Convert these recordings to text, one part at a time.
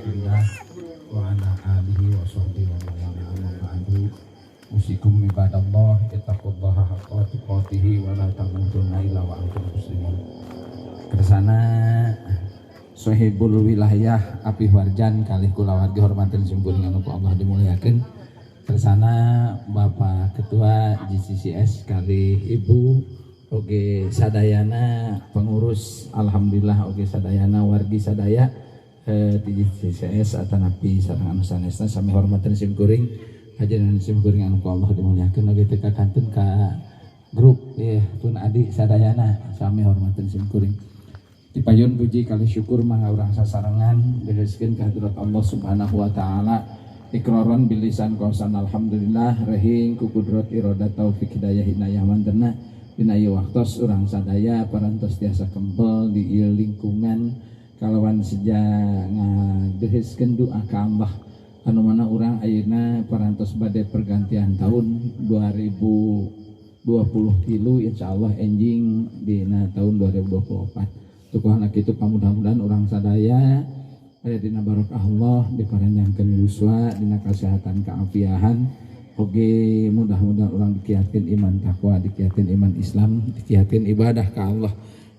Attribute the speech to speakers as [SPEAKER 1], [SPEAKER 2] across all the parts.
[SPEAKER 1] Rasulillah wa ala alihi wa sahbihi wa man wala amma ba'du. Usikum ibadallah ittaqullaha haqqa tuqatih wa la tamutunna illa wa antum muslimun. Kersana Sohibul wilayah Api Warjan kalih kula wargi hormatin simpun nganu Allah dimuliakeun. Kersana Bapak Ketua GCCS kali Ibu oge sadayana pengurus alhamdulillah oge sadayana wargi sadaya di GCCS atanapi sareng anu sanesna sami hormatin simkuring hajiran simkuring anu Allah dimuliakeun oge teu kakanten ka grup pun adik sadayana sami hormatin simkuring. Dipayun puji kali syukur mangga urang sasarengan direskeun ka hadrat Allah Subhanahu wa taala iqraron bil lisan qasan alhamdulillah rahing ku kudrat iradat taufik hidayah inayah manterna dina ieu waktos urang sadaya parantos tiasa kempel di ieu lingkungan kalawan seja ngadehiskeun doa ka Allah anu mana urang ayeuna parantos bade pergantian tahun 2023 insyaallah enjing dina tahun 2024. Tukuhana kitu pamudah-mudahan urang sadaya aya dina barokah Allah diparanjangkeun yuswa dina kasehatan kaafiahan oge mudah-mudahan urang dikiatkeun iman takwa dikiatkeun iman Islam dikiatkeun ibadah ka Allah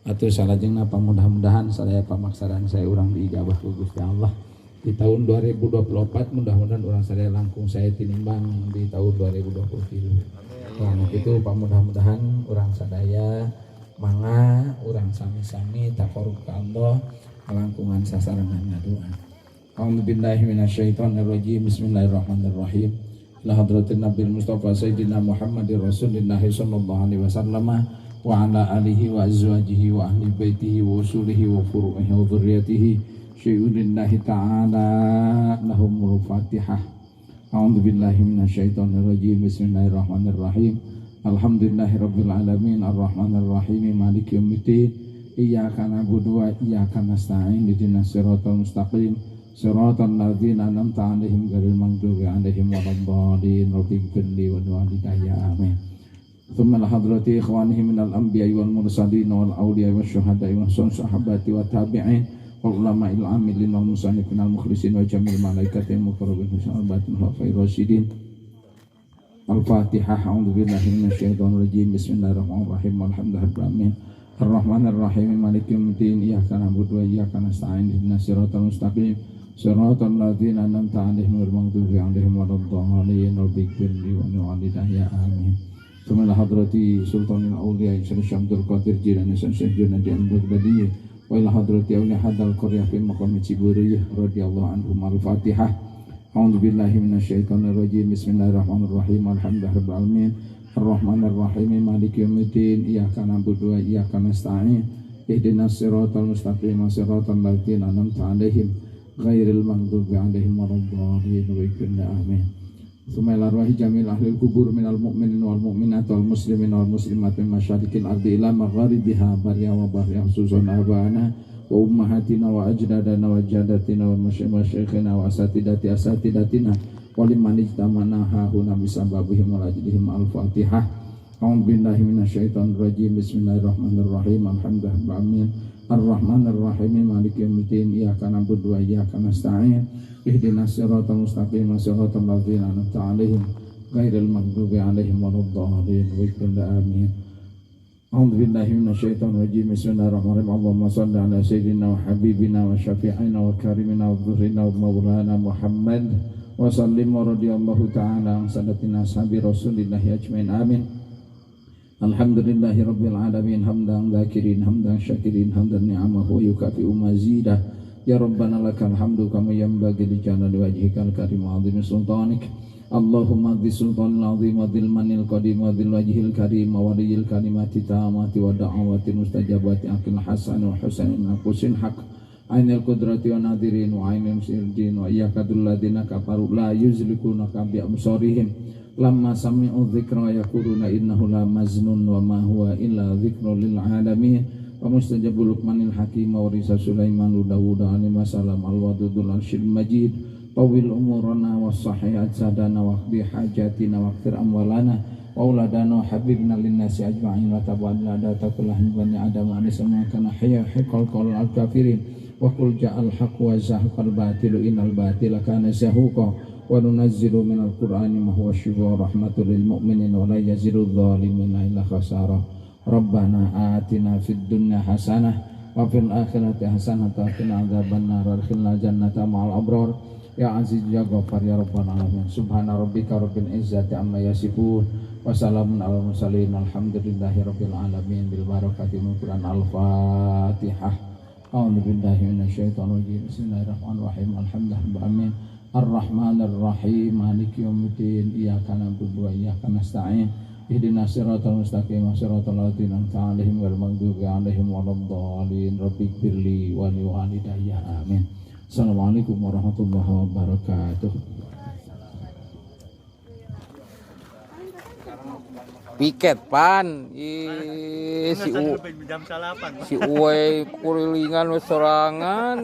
[SPEAKER 1] atuh salajengna mudah-mudahan sadaya pamaksaran saya urang diijabah ku Gusti Allah di tahun 2024 mudah-mudahan urang sadaya langkung saya tinimbang di tahun 2023. Karena itu mudah-mudahan urang sadaya mangga urang sami-sami takarub ka Allah langkungan sasarangan ngadoa. A'udzubillahi minasyaitonirrajim. Bismillahirrahmanirrahim. La hadratin Nabil Mustafa Sayyidina Muhammadir Rasulillah sallallahu alaihi wasallam wa ala alihi wa azwajihi wa ahli baitihi wa usulihi wa furu'ihi wa dzurriyyatihi syu'unillahi ta'ala lahumul Fatihah. A'udzubillahi minasyaitonirrajim. Bismillahirrahmanirrahim. Alhamdulillahirabbil alamin arrahmanir rahim maliki yaumiddin iyyaka na'budu wa iyyaka nasta'in ihdinas siratal mustaqim siratal ladzina an'amta 'alaihim ghairil maghdubi 'alaihim waladdallin rabbighfirli wa walidayya amin. Tsumma hadrati ikhwanihi minal anbiya'i wal mursalin wal awliya'i wasyuhada'i was sahabati wa tabi'in wal ulama'il 'amilin wal musannifin al mukhlisin wa jamil malaikatil muqarrabin sahabatul khairir rasyidin. Al-Fatihah. A'udzubillahi minasyaitonir rajim. Bismillahirrahmanirrahim. Alhamdulillahirabbil Ar-Rahmanir Rahim. Maliki yaumiddin. Iyyaka na'budu wa iyyaka nasta'in. Ihdinas siratal mustaqim. Siratal ladzina an'amta 'alaihim ghairil maghdubi 'alaihim waladdallin. Rabbighfirli wa walidayya amin. Tsumma hadrati Sultanul Auliya Syekh Abdul Qadir Jilani Syekh Junadi Al-Baghdadi wa ila hadrati awliya hadal qaryah fi maqam Ciburiyah radhiyallahu anhum. Al-Fatihah. A'udzubillahi minasyaitonirrajim. Bismillahirrahmanirrahim. Alhamdulillahirabbil alamin. Arrahmanir rahim. Maliki yaumiddin. Iyyaka na'budu wa iyyaka nasta'in. Ihdinas siratal mustaqim. Siratal ladzina an'amta 'alaihim ghairil maghdubi 'alaihim waladdallin. Amin. Tsumma ila arwahi jamil ahlil kubur minal mu'minin wal mu'minat wal muslimin wal muslimat min masyariqil ardi ila magharibiha barya wa bahriha khususan abana wa ummahatina wa ajdadana wa jadatina wa masyayikhina wa asatidatina wa liman ijtamana hahuna bisababihim wa lajdihim. Al-Fatihah. A'udzubillahi minasyaitonir rajim. Bismillahirrahmanirrahim. Alhamdulillahirabbil alamin. Arrahmanir rahim. Maliki yaumiddin. Iyyaka na'budu wa iyyaka nasta'in. Ihdinas siratal mustaqim. Siratal ladzina an'amta 'alaihim ghairil maghdubi 'alaihim waladdallin. Amin. A'udzubillahi minasyaitonir rajim. Bismillahirrahmanirrahim. Allahumma shalli ala sayyidina wa habibina wa syafi'ina wa karimina wa dhurrina wa maulana Muhammad wa sallim wa radiyallahu ta'ala an sadatina ashabi rasulillahi ajmain amin. Alhamdulillahi rabbil alamin hamdan dzakirin hamdan syakirin hamdan ni'amahu wa yukafi'u mazidah ya rabbana lakal hamdu kama yanbaghi li jalali wajhikal karim wa 'azimi sultanik. Allahumma dhi sultanil azim wa dhil manil qadim wa dhil wajhil karim wa waliyil kalimati ta'amati wa da'awati mustajabati akil hasan wa husain akusin haq ainil qudrati wa nadirin wa ainil sirdin wa iyakadul ladina kafaru la yuzlikuna kabi absarihim lamma sami'u dhikra yakuruna innahu la maznun wa ma huwa illa dhikrul lil alamin wa mustajabul luqmanil hakim wa risa sulaiman dawud alaihi wasallam al-wadudul arsyid majid Tawil umurana wa sahihat sadana wa qdi hajatina wa qfir amwalana وأولادنا وحبيبنا للناس أجمعين وتبعنا لا تكلهم بني آدم عليه ما كان حق القول الكافرين وقل جاء الحق وزهق الباطل إن الباطل كان زهوقا وننزل من القرآن ما هو شفاء ورحمة للمؤمنين ولا يزيد الظالمين إلا خسارة ربنا آتنا في الدنيا حسنة وفي الآخرة حسنة وقنا عذاب النار وادخلنا الجنة مع الأبرار يا عزيز يا غفار يا رب العالمين سبحان ربك رب العزة عما يصفون وسلام على المرسلين الحمد لله رب العالمين بالبركة من القرآن الفاتحة أعوذ بالله من الشيطان الرجيم بسم الله الرحمن الرحيم الحمد لله رب العالمين الرحمن الرحيم مالك يوم الدين إياك نعبد وإياك نستعين اهدنا الصراط المستقيم صراط الذين أنعمت عليهم غير المغضوب عليهم ولا الضالين رب اغفر لي ولوالدي آمين. Assalamualaikum warahmatullahi wabarakatuh. Piket pan si Uwe kurilingan serangan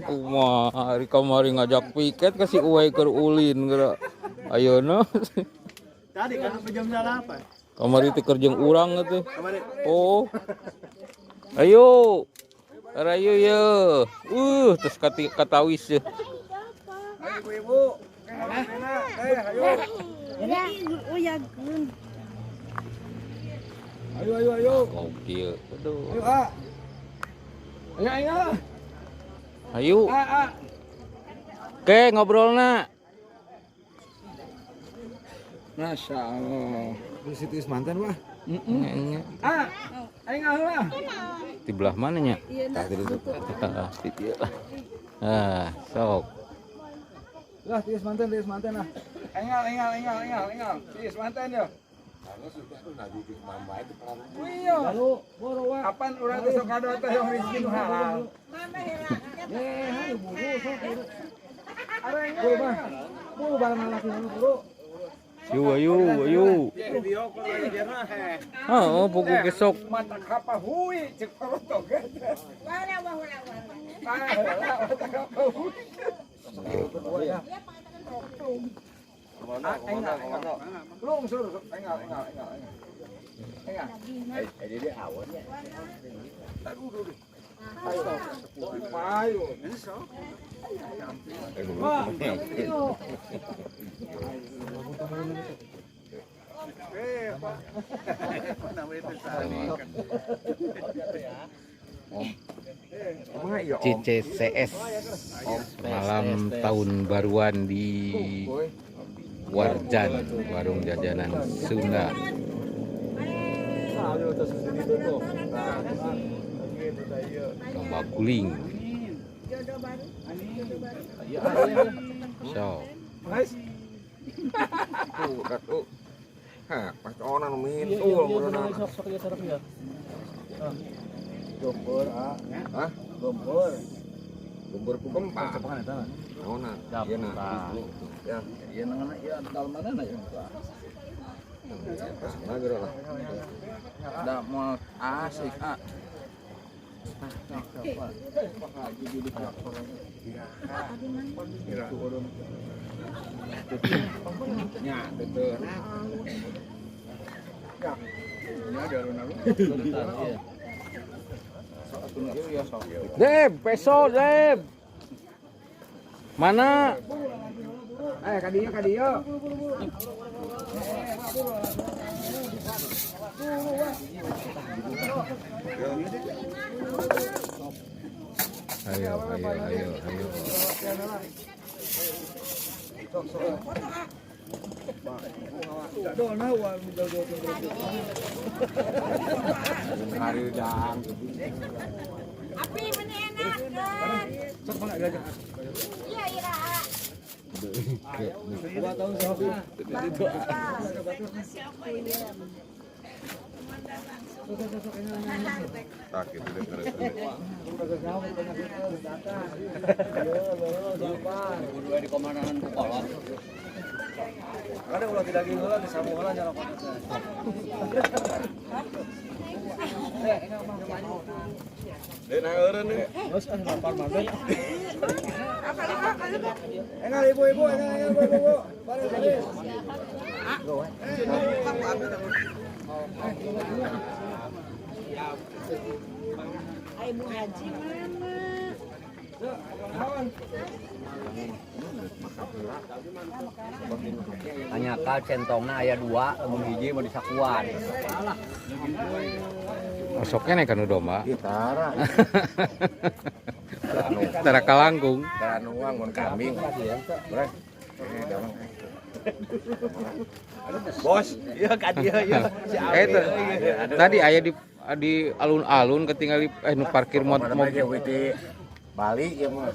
[SPEAKER 1] kumaha kamari ngajak piket ke si Uwe keur ulin geura ayeuna tadi kan jam 8 kamari teh keur jeung urang teh oh ayo rayu ya terus katawis ya ibu-ibu ayo gokil aduh ayo oke ngobrolna Masya Allah di situ mantan wah ayo lah di belah mananya sok lah tiis mantan lah engal tiis mantan ya lalu boro wa kapan urang teh sok kado teh yang rezeki nu halal buru sok areng buru barang lalaki buru ayo. Oh, buku kesok. Mata kapa hui cek perotok. Wala. Mata kapa hui. Enggak. Belum suruh. Enggak. Jadi dia awalnya. Aduh. Ayo. CCCS malam tahun baruan di Warjan, warung jajanan Sunda. Lomba guling. So. Pas orang min Gombor Gombor ku keempat. Naona? Ieu na. Ya, ieu na ieu dalmana na ieu. Nah, geura lah. Da moal asik ah. Deb, peso Deb. Mana? Kadieu. Ayo.
[SPEAKER 2] Api mana enak kan? Iya.
[SPEAKER 1] 2 tahun sahabat. Sakit udah di komandan sekolah. Ada ulah tidak gini ulah bisa bola jalan kota. Dek na eureun deh. Geus lapar mah. Apa
[SPEAKER 3] Enggak ibu-ibu, enggak ibu-ibu. Balik.
[SPEAKER 2] Ibu Haji mana?
[SPEAKER 4] Hanya ka centongna aya 2, mun hiji mau disakuan.
[SPEAKER 1] Osoknya nih kan domba.
[SPEAKER 3] Gitara.
[SPEAKER 1] Tara kalangkung.
[SPEAKER 3] Dan uang mun kambing. Boleh. Bos, iya kan dia ya.
[SPEAKER 1] Itu tadi aya di alun-alun ketinggal nu parkir mobil.
[SPEAKER 3] Di Bali ya mah.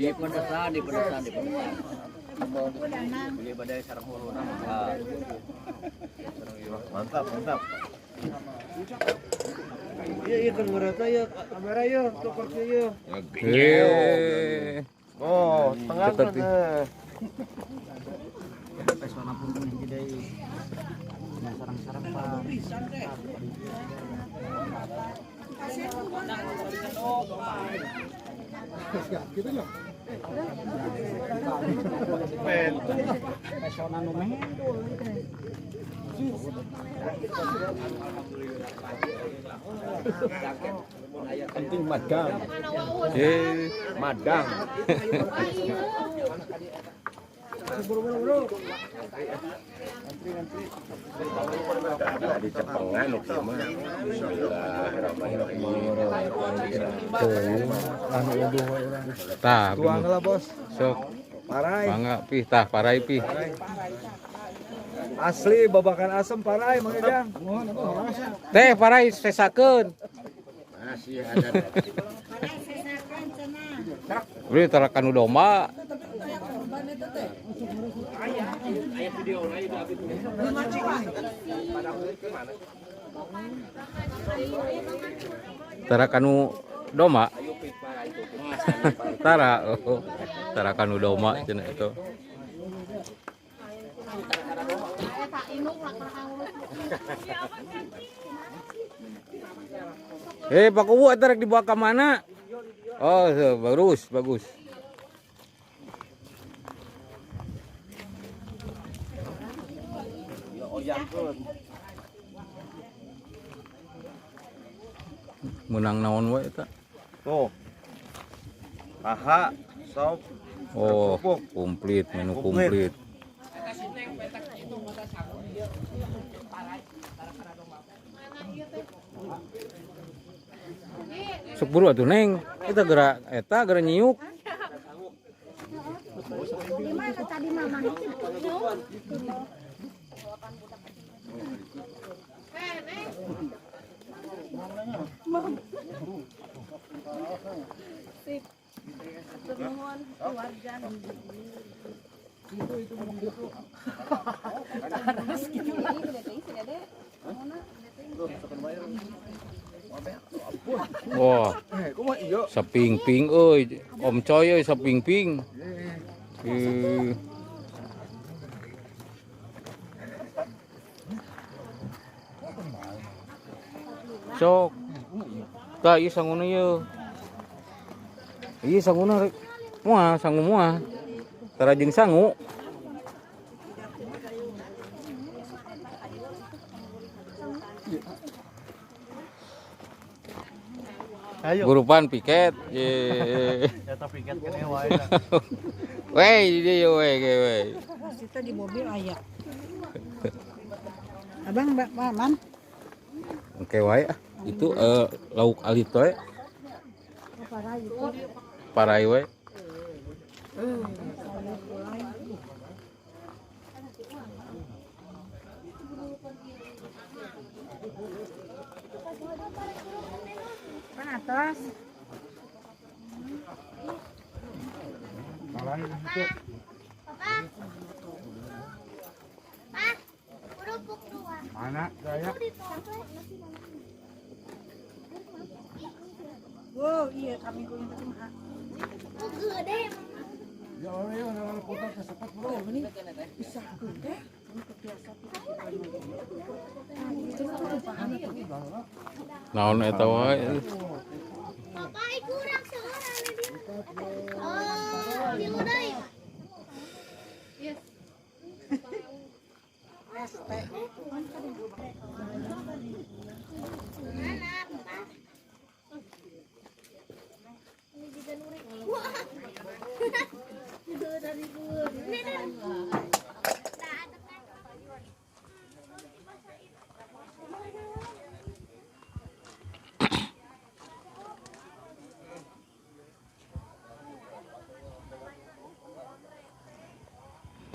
[SPEAKER 4] Di pedesan. Beli badai sareng huluna.
[SPEAKER 3] Mantap. Iya kan ngerata ya kamera ya, tuh parkir ya. Oh, tengah
[SPEAKER 1] Deket
[SPEAKER 3] kan.
[SPEAKER 1] nih.
[SPEAKER 4] Pesona pun hiji deui. Sarang-sarang Pak. Pesona nu mendul.
[SPEAKER 3] Penting madang. Madang. Di Cepengan nu kieu mah.
[SPEAKER 1] Tah,
[SPEAKER 3] Tuang lah bos.
[SPEAKER 1] sok
[SPEAKER 3] Parai.
[SPEAKER 1] mangga pih tah parai pih.
[SPEAKER 3] Asli babakan asem parai Mang Ejang.
[SPEAKER 1] Teh parai sesakeun.
[SPEAKER 3] Masih ada.
[SPEAKER 1] Beli tara kanu domba. Tara kanu domba. Tara kanu domba cenah itu. Pak Uwu eta rek dibawa ke mana? Oh, bagus. Menang naon wae eta?
[SPEAKER 3] Tuh. Paha, sop.
[SPEAKER 1] Oh, komplit, menu komplit. Sok buru atuh Neng. Eta geura nyiuk.
[SPEAKER 2] Di mana tadi mama nih? Sip. Nuhun keluarga. Terus gitu
[SPEAKER 1] Wah, saping-ping euy, Om Coy euy saping-ping. Sok. Tah ieu sanguna ieu. Ieu sanguna rek. Moal sangu moal. Tara jeung sangu.
[SPEAKER 3] Ayo.
[SPEAKER 1] Gurupan piket.
[SPEAKER 3] Eta piket kene wae.
[SPEAKER 1] Weh, dia weh.
[SPEAKER 2] kita di mobil aya. Abang Man.
[SPEAKER 1] Oke wae itu lauk alitoy. Parai wae.
[SPEAKER 2] Kan atas.
[SPEAKER 3] Mana saya?
[SPEAKER 2] Wow, iya kami kuing cuma.
[SPEAKER 3] Ya Allah ya, nama foto kesepat bro.
[SPEAKER 2] Ini bisa gede.
[SPEAKER 1] Naon eta wae.
[SPEAKER 5] Bapak kurang seorang ini. Oh,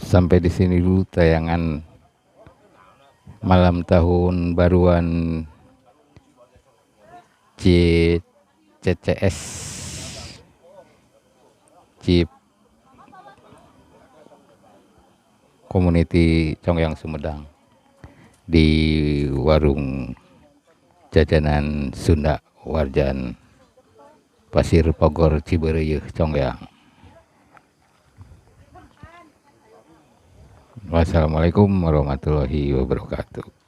[SPEAKER 1] Sampai di sini dulu tayangan malam tahun baruan CCS Cip Community Congyang Sumedang di warung jajanan Sunda Warjan Pasir Pogor Cibereyeuh Congyang. Wassalamualaikum warahmatullahi wabarakatuh.